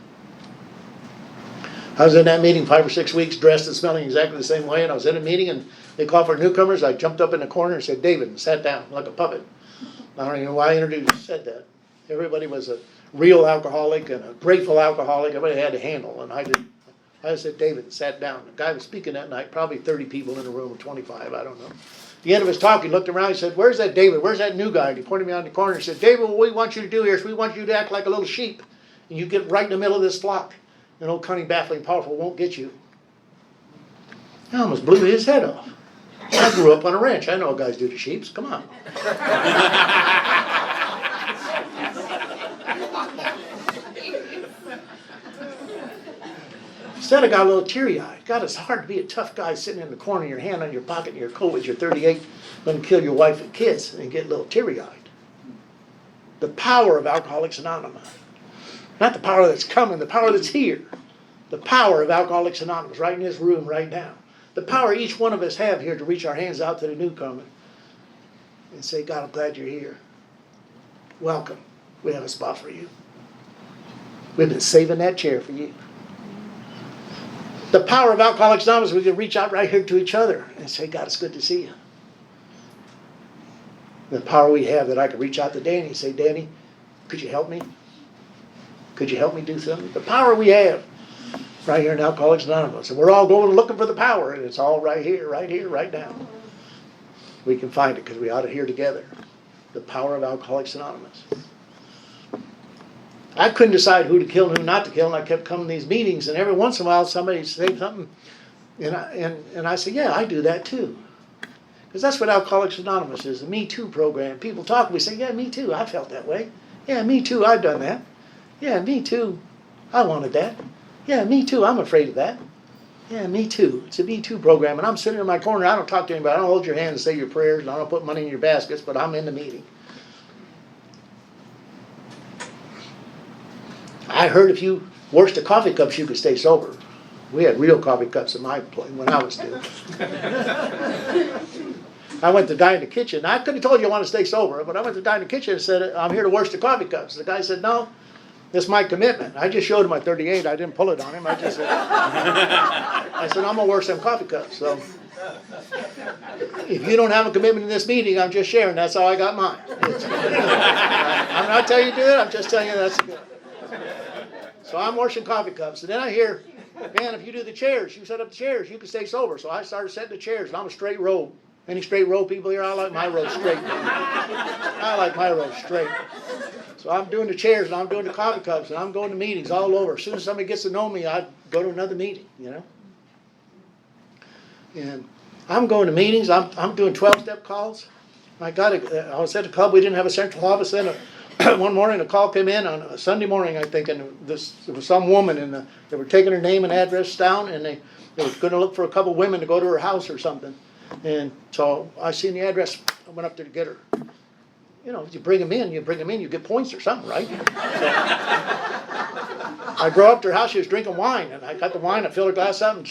I was in that meeting 5 or 6 weeks, dressed and smelling exactly the same way, and I was in a meeting and they called for newcomers. I jumped up in the corner and said, David, and sat down like a puppet. I don't even know why I said that. Everybody was a real alcoholic and a grateful alcoholic. Everybody had a handle, and I did. I said, David, and sat down. The guy was speaking that night, probably 30 people in the room, or 25, I don't know. At the end of his talk, he looked around, he said, where's that David? Where's that new guy? And he pointed me on the corner and said, David, what we want you to do here is we want you to act like a little sheep. And you get right in the middle of this flock. And old cunning, baffling, powerful won't get you. I almost blew his head off. I grew up on a ranch. I know what guys do to sheep. Come on. Instead, I got a little teary-eyed. God, it's hard to be a tough guy sitting in the corner, your hand on your pocket, and your coat with your 38, going to kill your wife and kids, and get a little teary-eyed. The power of Alcoholics Anonymous. Not the power that's coming, the power that's here. The power of Alcoholics Anonymous, right in this room right now. The power each one of us have here to reach our hands out to the newcomer and say, God, I'm glad you're here. Welcome. We have a spot for you. We've been saving that chair for you. The power of Alcoholics Anonymous, we can reach out right here to each other and say, God, it's good to see you. The power we have that I can reach out to Danny and say, Danny, could you help me? Could you help me do something? The power we have right here in Alcoholics Anonymous. And we're all going looking for the power, and it's all right here, right now. We can find it because we ought to hear together. The power of Alcoholics Anonymous. I couldn't decide who to kill and who not to kill, and I kept coming to these meetings, and every once in a while somebody would say something, and I say, yeah, I do that too. Because that's what Alcoholics Anonymous is, the Me Too program. People talk, and we say, yeah, me too, I felt that way. Yeah, me too, I've done that. Yeah, me too, I wanted that. Yeah, me too, I'm afraid of that. Yeah, me too. It's a Me Too program, and I'm sitting in my corner, I don't talk to anybody, I don't hold your hand and say your prayers, and I don't put money in your baskets, but I'm in the meeting. I heard if you washed the coffee cups, you could stay sober. We had real coffee cups in my place when I was doing. I went to die in the kitchen. I could have told you I want to stay sober, but I went to die in the kitchen and said, I'm here to wash the coffee cups. The guy said, no, This is my commitment. I just showed him my 38. I didn't pull it on him. I just said, I said, I'm gonna wear some coffee cups. So if you don't have a commitment in this meeting, I'm just sharing. That's how I got mine. I'm not telling you to do it. I'm just telling you that's good. So I'm washing coffee cups, and then I hear, man, if you do the chairs, you set up the chairs, you can stay sober. So I started setting the chairs, and I'm a straight robe. Any straight robe people here? I like my robe straight. I like my robe straight. So I'm doing the chairs, and I'm doing the coffee cups, and I'm going to meetings all over. As soon as somebody gets to know me, I go to another meeting, you know. And I'm going to meetings. I'm doing 12-step calls. I was at the club. We didn't have a central office then. One morning, a call came in on a Sunday morning, I think, and there was some woman, and they were taking her name and address down, and they were going to look for a couple women to go to her house or something. And so I seen the address. I went up there to get her. You know, you bring them in, you get points or something, right? So I drove up to her house. She was drinking wine, and I got the wine. I filled her glass up and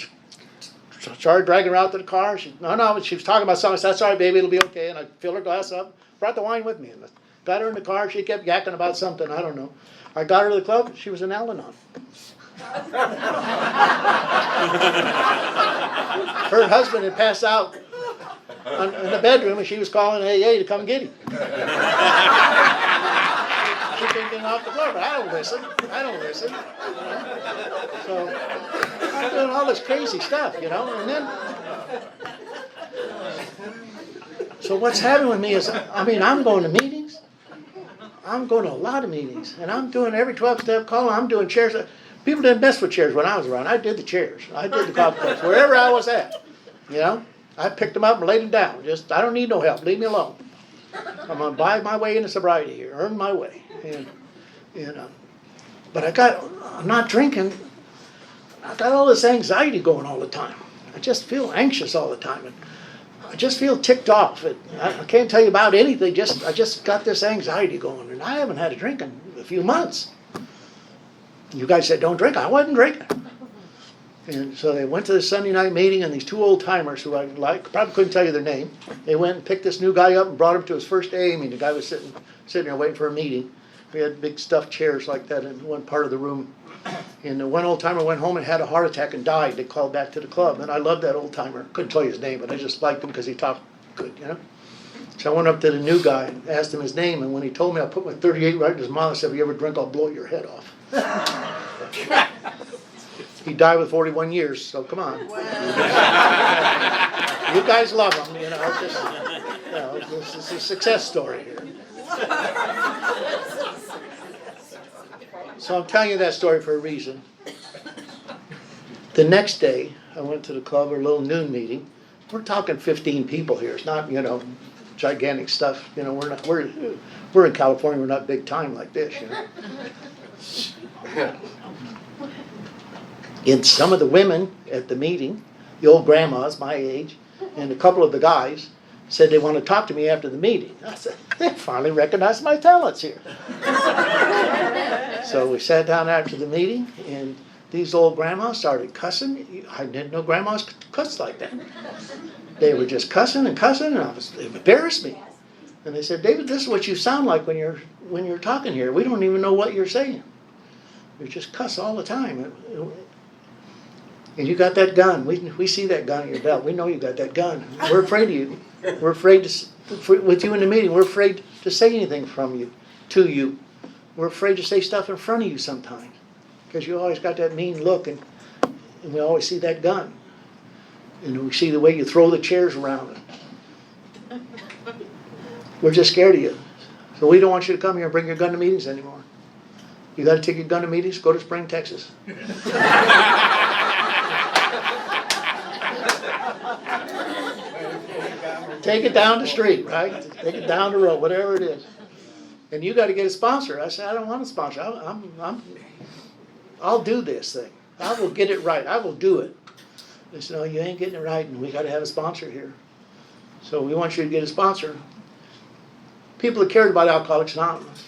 started dragging her out to the car. She was talking about something. I said, "That's all right, baby, it'll be okay." And I filled her glass up, brought the wine with me, and got her in the car. She kept yakking about something, I don't know. I got her to the club. She was in Al-Anon. Her husband had passed out in the bedroom, and she was calling AA to come get him. She couldn't get off the floor, but I don't listen. So I'm doing all this crazy stuff, you know, and then. So what's happening with me is, I'm going to meetings. I'm going to a lot of meetings, and I'm doing every 12-step call. I'm doing chairs. People didn't mess with chairs when I was around. I did the chairs. I did the coffee cups, wherever I was at. You know, I picked them up and laid them down. I don't need no help. Leave me alone. I'm going to buy my way into sobriety here, earn my way. But I'm not drinking. I got all this anxiety going all the time. I just feel anxious all the time. And I just feel ticked off. I can't tell you about anything. I just got this anxiety going, and I haven't had a drink in a few months. You guys said don't drink. I wasn't drinking. And so they went to the Sunday night meeting, and these two old timers who I probably couldn't tell you their name. They went and picked this new guy up and brought him to his first AA meeting. The guy was sitting there waiting for a meeting. We had big stuffed chairs like that in one part of the room. And the one old timer went home and had a heart attack and died. They called back to the club. And I loved that old timer. Couldn't tell you his name, but I just liked him because he talked good, you know. So I went up to the new guy, asked him his name, and when he told me, I put my 38 right in his mouth and said, "If you ever drink, I'll blow your head off." He died with 41 years, so come on. Wow. You guys love him, you know. This is a success story here. So I'm telling you that story for a reason. The next day, I went to the club, a little noon meeting. We're talking 15 people here. It's not, gigantic stuff. You know, we're in California. We're not big time like this. You know. And some of the women at the meeting, the old grandmas my age, and a couple of the guys said they want to talk to me after the meeting. I said, they finally recognized my talents here. So we sat down after the meeting, and these old grandmas started cussing. I didn't know grandmas could cuss like that. They were just cussing, and it embarrassed me. And they said, "David, this is what you sound like when you're talking here. We don't even know what you're saying. You just cuss all the time. And you got that gun. We see that gun in your belt. We know you got that gun. We're afraid of you. We're afraid with you in the meeting. We're afraid to say anything to you. We're afraid to say stuff in front of you sometimes because you always got that mean look, and we always see that gun. And we see the way you throw the chairs around. We're just scared of you. So we don't want you to come here and bring your gun to meetings anymore. You got to take your gun to meetings, go to Spring, Texas. Take it down the street, right? Take it down the road, whatever it is. And you got to get a sponsor. I said, I don't want a sponsor. I'll do this thing. I will get it right. I will do it. They said, "No, you ain't getting it right, and we got to have a sponsor here. So we want you to get a sponsor." People that cared about Alcoholics Anonymous.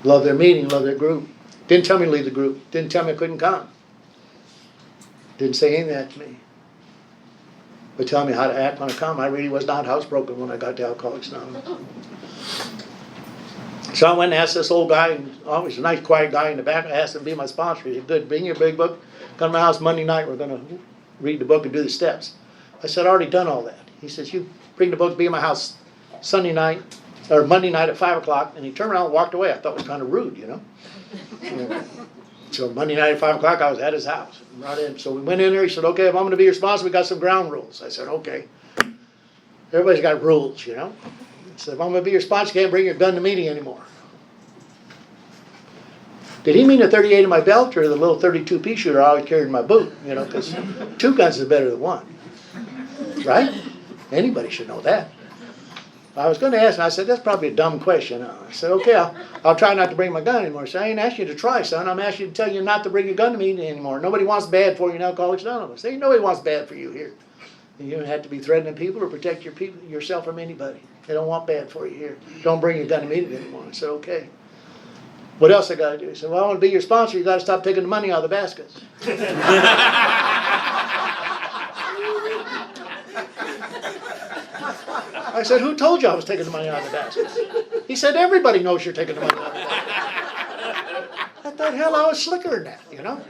Love their meeting, love their group. Didn't tell me to leave the group. Didn't tell me I couldn't come. Didn't say any of that to me. But tell me how to act when I come. I really was not housebroken when I got to Alcoholics Anonymous. So I went and asked this old guy, and always a nice quiet guy in the back, I asked him to be my sponsor. He said, good, bring your big book, come to my house Monday night, we're gonna read the book and do the steps. I said, I already done all that. He says, you bring the book, be in my house Sunday night, or Monday night at 5 o'clock, and he turned around and walked away. I thought it was kind of rude, you know. So Monday night at 5 o'clock, I was at his house. Brought in. So we went in there, he said, okay, if I'm gonna be your sponsor, we got some ground rules. I said, okay. Everybody's got rules, you know. He said, if I'm gonna be your sponsor, you can't bring your gun to meeting anymore. Did he mean a 38 in my belt or the little 32 pea shooter I always carried in my boot? You know, because 2 guns is better than 1. Right? Anybody should know that. I was going to ask him, I said, that's probably a dumb question. I said, okay, I'll try not to bring my gun anymore. So I ain't asking you to try, son. I'm asking you to tell you not to bring your gun to me anymore. Nobody wants bad for you in Alcoholics Anonymous. Ain't nobody wants bad for you here. You don't have to be threatening people or protect yourself from anybody. They don't want bad for you here. Don't bring your gun to me anymore. I said, okay. What else I got to do? He said, well, I want to be your sponsor. You got to stop taking the money out of the baskets. I said, who told you I was taking the money out of the baskets? He said, everybody knows you're taking the money out of the baskets. I thought, hell, I was slicker than that, you know?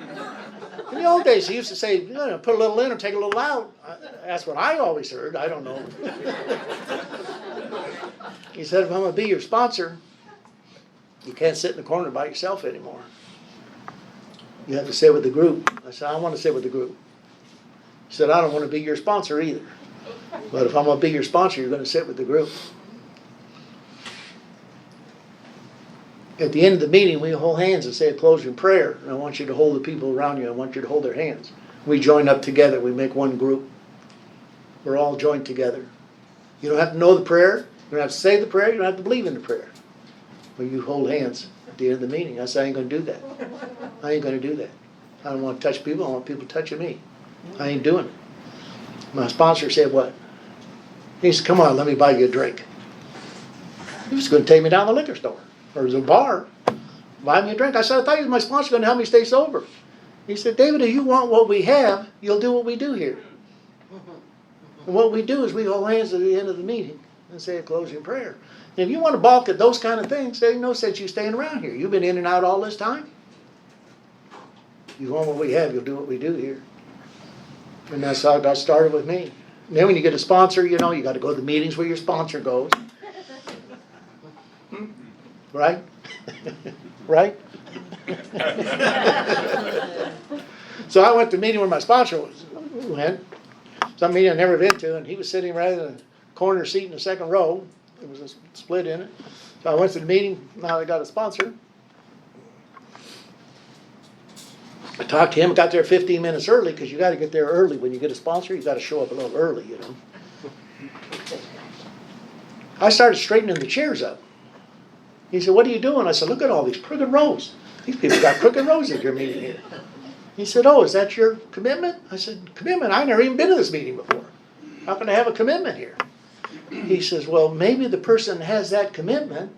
In the old days, he used to say, you know, put a little in or take a little out. That's what I always heard. I don't know. He said, if I'm going to be your sponsor, you can't sit in the corner by yourself anymore. You have to sit with the group. I said, I want to sit with the group. He said, I don't want to be your sponsor either. But if I'm going to be your sponsor, you're going to sit with the group. At the end of the meeting, we hold hands and say a closing prayer. And I want you to hold the people around you. I want you to hold their hands. We join up together. We make one group. We're all joined together. You don't have to know the prayer. You don't have to say the prayer. You don't have to believe in the prayer. But you hold hands at the end of the meeting. I said, I ain't going to do that. I ain't going to do that. I don't want to touch people. I want people touching me. I ain't doing it. My sponsor said, what? He said, come on, let me buy you a drink. He was going to take me down to the liquor store or the bar, buy me a drink. I said, I thought you was my sponsor going to help me stay sober. He said, David, if you want what we have, you'll do what we do here. And what we do is we hold hands at the end of the meeting and say a closing prayer. And if you want to balk at those kind of things, there's no sense you staying around here. You've been in and out all this time. You want what we have, you'll do what we do here. And that's how it got started with me. And then when you get a sponsor, you know, you got to go to the meetings where your sponsor goes. Right? Right? So I went to the meeting where my sponsor went. Some meeting I'd never been to, and he was sitting right in the corner seat in the second row. There was a split in it. So I went to the meeting. Now I got a sponsor. I talked to him, got there 15 minutes early, because you got to get there early. When you get a sponsor, you got to show up a little early, you know. I started straightening the chairs up. He said, what are you doing? I said, look at all these crooked rows. These people got crooked rows at your meeting here. He said, oh, is that your commitment? I said, commitment? I've never even been to this meeting before. How can I have a commitment here? He says, well, maybe the person has that commitment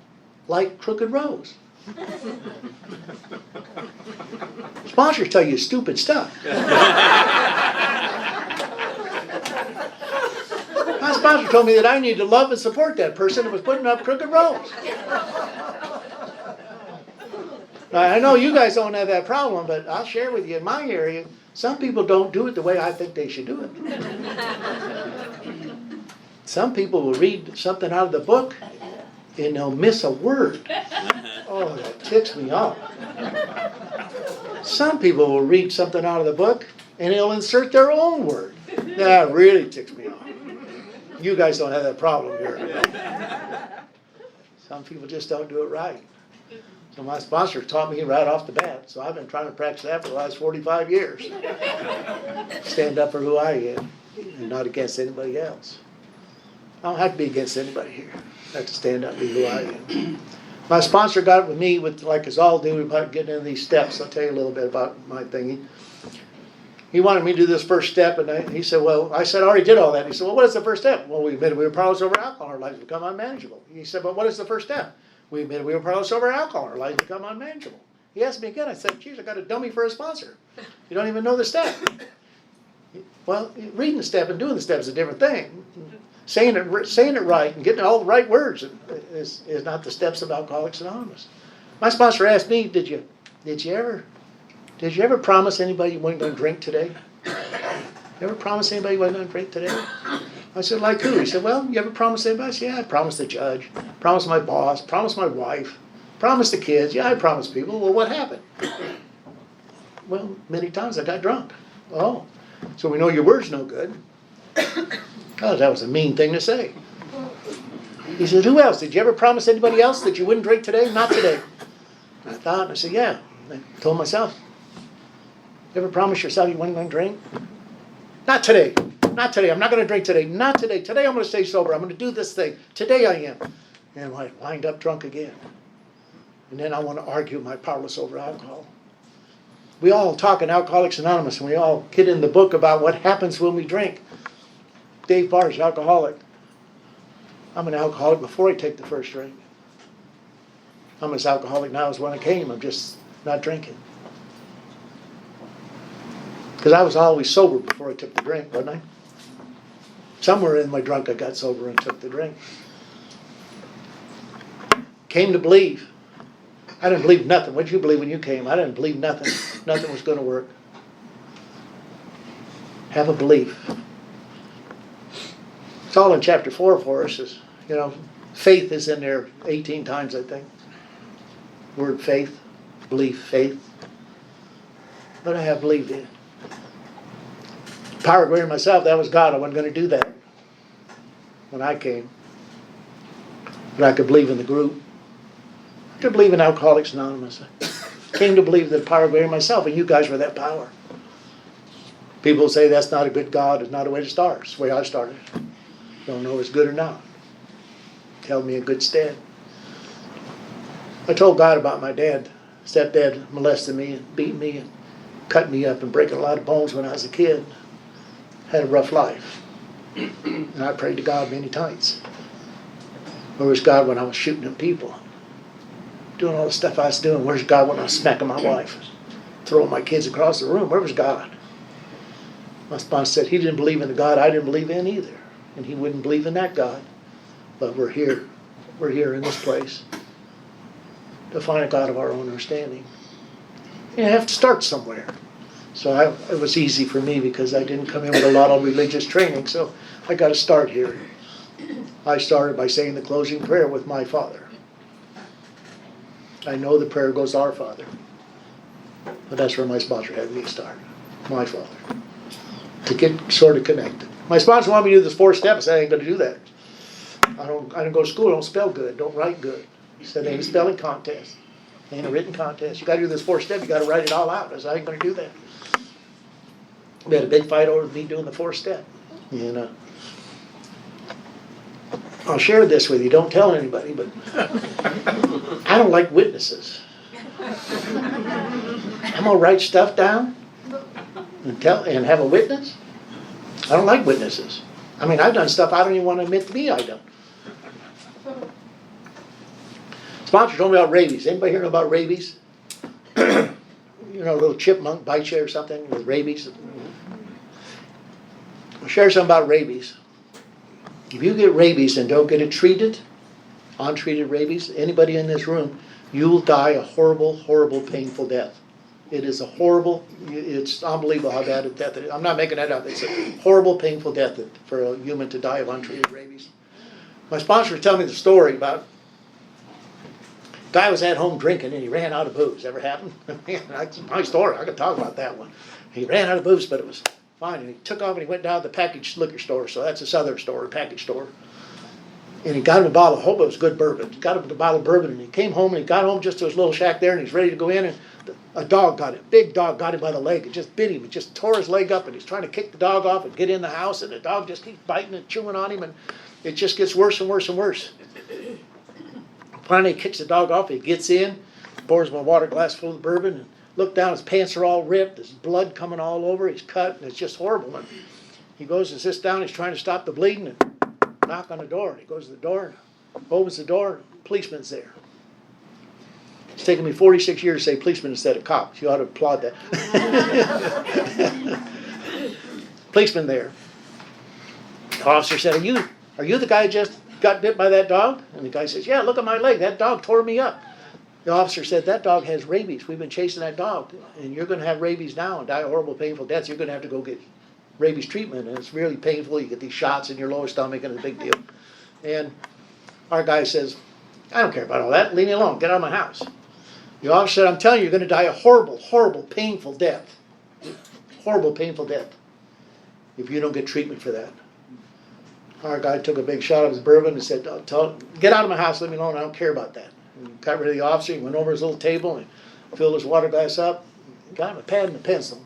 like crooked rows. Sponsors tell you stupid stuff. My sponsor told me that I need to love and support that person that was putting up crooked rows. Now, I know you guys don't have that problem, but I'll share with you in my area, some people don't do it the way I think they should do it. Some people will read something out of the book and they'll miss a word. Oh, that ticks me off. Some people will read something out of the book and they'll insert their own word. That really ticks me off. You guys don't have that problem here. Some people just don't do it right. So my sponsor taught me right off the bat. So I've been trying to practice that for the last 45 years. Stand up for who I am and not against anybody else. I don't have to be against anybody here. I have to stand up and be who I am. My sponsor got with me with, like us all do, about getting into these steps. I'll tell you a little bit about my thingy. He wanted me to do this first step, and he said, well, I said, I already did all that. He said, well, what is the first step? Well, we admitted we were powerless over alcohol, our lives become unmanageable. He said, but what is the first step? We admitted we were powerless over alcohol, our lives become unmanageable. He asked me again. I said, geez, I got a dummy for a sponsor. You don't even know the step. Well, reading the step and doing the step is a different thing. Saying it right and getting all the right words is not the steps of Alcoholics Anonymous. My sponsor asked me, did you ever promise anybody you weren't going to drink today? You ever promise anybody you weren't going to drink today? I said, like who? He said, well, you ever promise anybody? I said, yeah, I promised the judge, promised my boss, promised my wife, promised the kids. Yeah, I promised people. Well, what happened? Well, many times I got drunk. Oh, so we know your word's no good. Oh, that was a mean thing to say. He said, who else? Did you ever promise anybody else that you wouldn't drink today? Not today. And I thought, and I said, yeah. And I told myself, you ever promise yourself you weren't going to drink? Not today. Not today. I'm not going to drink today. Not today. Today I'm going to stay sober. I'm going to do this thing. Today I am. And I wind up drunk again. And then I want to argue my powerless over alcohol. We all talk in Alcoholics Anonymous, and we all get in the book about what happens when we drink. Dave Barr's alcoholic. I'm an alcoholic before I take the first drink. I'm as alcoholic now as when I came. I'm just not drinking. Because I was always sober before I took the drink, wasn't I? Somewhere in my drunk I got sober and took the drink. Came to believe. I didn't believe nothing. What did you believe when you came? I didn't believe nothing. Nothing was going to work. Have a belief. It's all in chapter 4 for us. Is, faith is in there 18 times, I think. Word faith, belief, faith. But I have believed in. Power greater than myself, that was God. I wasn't going to do that when I came. But I could believe in the group. I could believe in Alcoholics Anonymous. I came to believe that power greater than myself, and you guys were that power. People say that's not a good God, it's not a way to start. It's the way I started. Don't know if it's good or not. Held me in good stead. I told God about my dad. Stepdad molested me and beat me and cut me up and breaking a lot of bones when I was a kid. Had a rough life. And I prayed to God many times. Where was God when I was shooting at people? Doing all the stuff I was doing. Where's God when I was smacking my wife? Throwing my kids across the room. Where was God? My sponsor said he didn't believe in the God I didn't believe in either. And he wouldn't believe in that God. But we're here. We're here in this place to find a God of our own understanding. You have to start somewhere. So it was easy for me because I didn't come in with a lot of religious training. So I got to start here. I started by saying the closing prayer with my Father. I know the prayer goes, Our Father. But that's where my sponsor had me start. My Father. To get sort of connected. My sponsor wanted me to do this 4 steps. I ain't going to do that. I don't go to school. I don't spell good. Don't write good. He said, ain't a spelling contest. Ain't a written contest. You got to do this 4 step. You got to write it all out. I said, I ain't going to do that. We had a big fight over me doing the 4 step. And I'll share this with you. Don't tell anybody, but I don't like witnesses. I'm going to write stuff down and have a witness. I don't like witnesses. I mean, I've done stuff I don't even want to admit to me I done. Sponsor told me about rabies. Anybody hear about rabies? A little chipmunk bites you or something with rabies. I'll share something about rabies. If you get rabies and don't get it treated, untreated rabies, anybody in this room, you'll die a horrible, horrible, painful death. It is a horrible, it's unbelievable how bad a death it is. I'm not making that up. It's a horrible, painful death for a human to die of untreated rabies. My sponsor was telling me the story about a guy was at home drinking and he ran out of booze. Ever happened? That's my story. I can talk about that one. He ran out of booze, but it was fine. And he took off and he went down to the packaged liquor store. So that's a southern store, package store. And he got him a bottle, I hope it was good bourbon. He got him a bottle of bourbon and he came home and he got home just to his little shack there and he's ready to go in and a dog got him. Big dog got him by the leg. It just bit him. It just tore his leg up and he's trying to kick the dog off and get in the house and the dog just keeps biting and chewing on him and it just gets worse and worse and worse. Finally he kicks the dog off. He gets in, pours him a water glass full of bourbon and look down. His pants are all ripped. There's blood coming all over. He's cut and it's just horrible. And he goes and sits down. He's trying to stop the bleeding and knock on the door. And he goes to the door and opens the door. Policeman's there. It's taken me 46 years to say policeman instead of cops. You ought to applaud that. Policeman there. The officer said, Are you the guy just got bit by that dog? And the guy says, yeah, look at my leg. That dog tore me up. The officer said, that dog has rabies. We've been chasing that dog. And you're going to have rabies now and die a horrible, painful death. You're going to have to go get rabies treatment. And it's really painful. You get these shots in your lower stomach and it's a big deal. And our guy says, I don't care about all that. Leave me alone. Get out of my house. The officer said, I'm telling you, you're going to die a horrible, horrible, painful death. Horrible, painful death if you don't get treatment for that. Our guy took a big shot of his bourbon and said, get out of my house, leave me alone, I don't care about that. And got rid of the officer, he went over his little table and filled his water glass up, got him a pad and a pencil.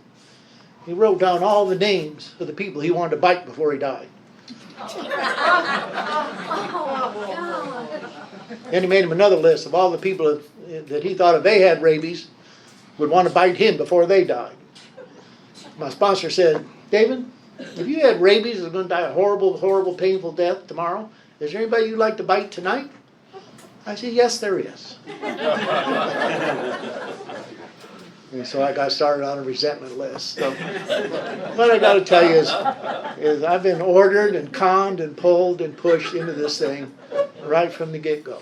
He wrote down all the names of the people he wanted to bite before he died. Then he made him another list of all the people that he thought if they had rabies would want to bite him before they died. My sponsor said, David, if you had rabies and are going to die a horrible, horrible, painful death tomorrow, is there anybody you'd like to bite tonight? I said, yes, there is. And so I got started on a resentment list. So, what I got to tell you is I've been ordered and conned and pulled and pushed into this thing right from the get-go.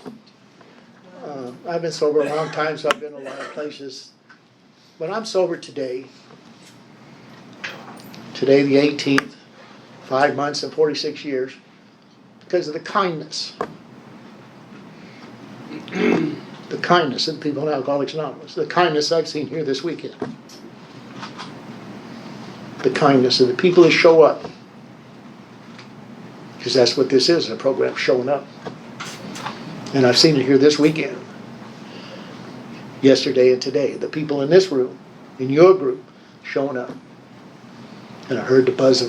I've been sober a long time, so I've been a lot of places. But I'm sober today. Today, the 18th, 5 months and 46 years, because of the kindness. The kindness of the people in Alcoholics Anonymous. The kindness I've seen here this weekend. The kindness of the people that show up. Because that's what this is, a program showing up. And I've seen it here this weekend. Yesterday and today. The people in this room, in your group, showing up. And I heard the buzz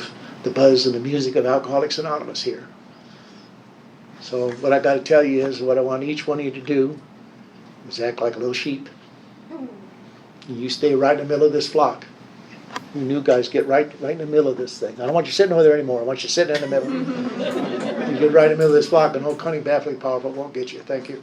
and the music of Alcoholics Anonymous here. So what I got to tell you is what I want each one of you to do is act like a little sheep. And you stay right in the middle of this flock. You new guys get right in the middle of this thing. I don't want you sitting over there anymore. I want you sitting in the middle. You get right in the middle of this flock, and old cunning, baffling, powerful won't get you. Thank you.